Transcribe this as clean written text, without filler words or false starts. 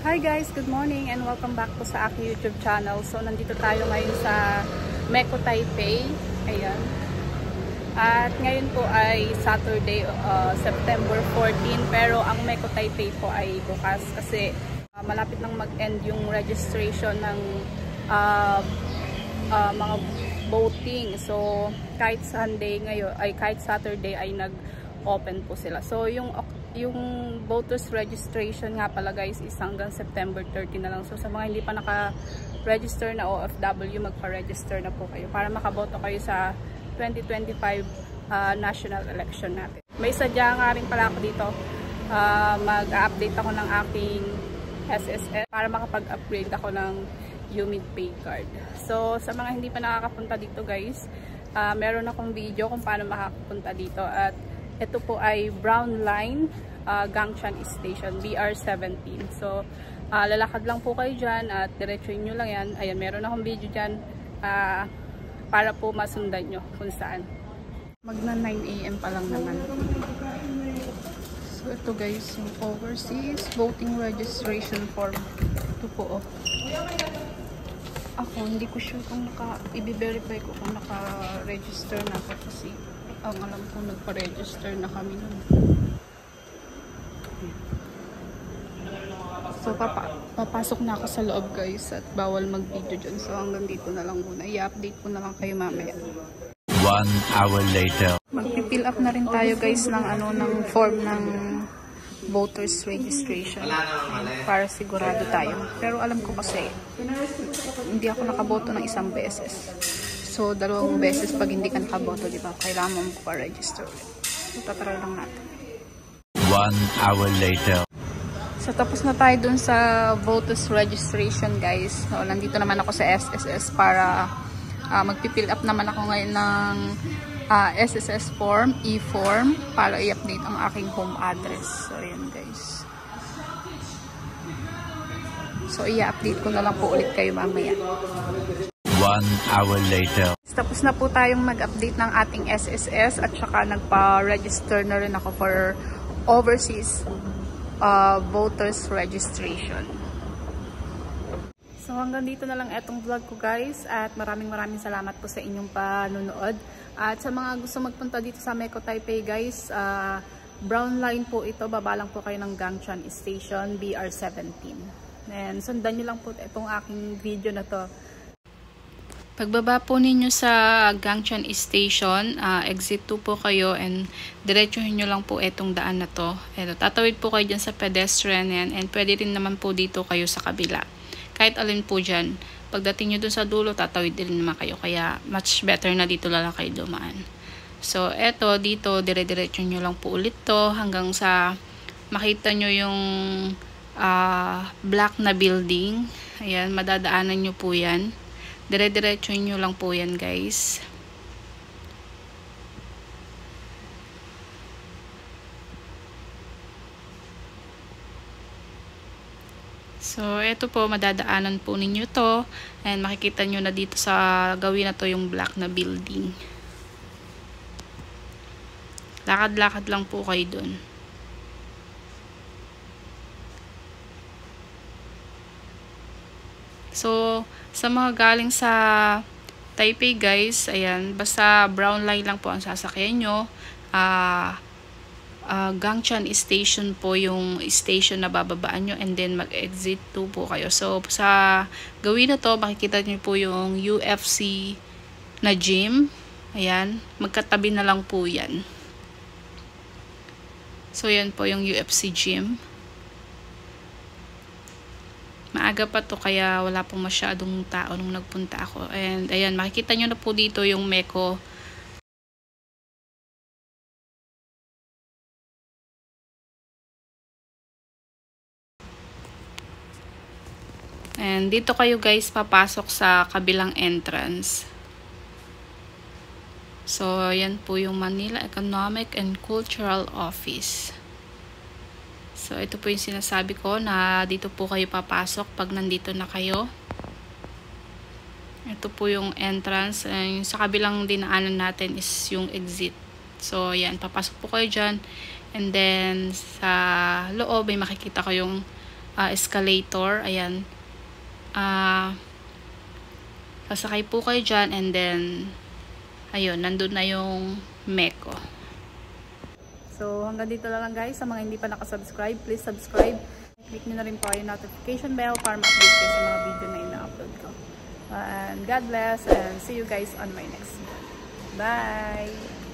Hi guys, good morning and welcome back po sa aking YouTube channel. So nandito tayo ngayon sa Meko Taipei. Ayan. At ngayon po ay Saturday, September 14. Pero ang Meko Taipei po ay bukas kasi malapit nang mag-end yung registration ng mga voting. So kahit Sunday ngayon, ay kahit Saturday ay nag-open po sila. So yung voters registration nga pala guys is hanggang September 30 na lang. So sa mga hindi pa naka-register na OFW, magpa-register na po kayo para makaboto kayo sa 2025 national election natin. May sadya nga rin pala ako dito. Mag-update ako ng aking SSS para makapag-upgrade ako ng UMID pay card. So sa mga hindi pa nakakapunta dito guys, meron akong video kung paano makakapunta dito. At ito po ay Brown Line, Gangshan Station, BR17. So, lalakad lang po kayo dyan at diretsuin nyo lang yan. Ayan, meron akong video dyan para po masundan nyo kung saan. Magna 9 AM pa lang naman. So, ito guys, yung overseas voting registration form. Ito po, oh. Ako, hindi ko sure kung i-verify ko kung naka-register na ako kasi ang alam ko nagpa-register na kami nun. So papasok na ako sa loob guys at bawal mag-video dyan. So hanggang dito na lang muna. I-update ko na lang kayo mamaya. 1 hour later. Mag-fill up na rin tayo guys ng ng form ng voters registration para sigurado tayo. Pero alam ko kasi hindi ako nakaboto ng isang beses. So, 2 beses pag hindi ka nakaboto, di ba? Kailangan mo pa-register. So, tatry lang natin. 1 hour later. So, tapos na tayo dun sa voters registration, guys. So, nandito naman ako sa SSS para magpipill up naman ako ngayon ng SSS form, e-form, para i-update ang aking home address. So, ayan, guys. So, i-update ko na lang po ulit kayo mamaya. 1 hour later. Tapos na po tayong mag-update ng ating SSS at saka nagpa-register na rin ako for overseas voters registration. So hanggang dito na lang etong vlog ko guys at maraming salamat po sa inyong panunood. At sa mga gusto magpunta dito sa Meko Taipei guys, Brown Line po ito, baba lang po kayo ng Gangshan Station, BR17. And sundan nyo lang po itong aking video na to. Pagbaba po ninyo sa Gangshan Station, exit 2 po kayo and diretsuhin nyo lang po itong daan na to. Eto, tatawid po kayo dyan sa pedestrian yan and pwede rin naman po dito kayo sa kabila. Kahit alin po dyan, pagdating nyo dun sa dulo, tatawid din naman kayo. Kaya much better na dito lang kayo dumaan. So, eto, dito, dire-diretso nyo lang po ulit to hanggang sa makita nyo yung black na building. Ayan, madadaanan nyo po yan. Dire-diretso nyo lang po yan guys. So, ito po, madadaanan po ninyo to. And makikita nyo na dito sa gawin na to yung black na building. Lakad-lakad lang po kayo dun. So, sa mga galing sa Taipei guys, ayan, basta Brown Line lang po ang sasakyan nyo. Gangshan Station po yung station na bababaan nyo and then mag-exit 2 po kayo. So, sa gawin na to, makikita nyo po yung UFC na gym. Ayan, magkatabi na lang po yan. So, yan po yung UFC gym. Maaga pa to kaya wala pong masyadong tao nung nagpunta ako. And ayan, makikita nyo na po dito yung Meko. And dito kayo guys papasok sa kabilang entrance. So, ayan po yung Manila Economic and Cultural Office. So, ito po yung sinasabi ko na dito po kayo papasok pag nandito na kayo. Ito po yung entrance. Yung sa kabilang dinaanan natin is yung exit. So, yan. Papasok po kayo dyan. And then, sa loob ay makikita ko yung escalator. Ayan. Sasakay po kayo dyan and then ayun, nandun na yung Meko. So, hanggang dito lang guys. Sa mga hindi pa nakasubscribe, please subscribe. Click nyo na rin po yung notification bell para ma-update kayo sa mga video na ina-upload ko. And God bless and see you guys on my next video. Bye!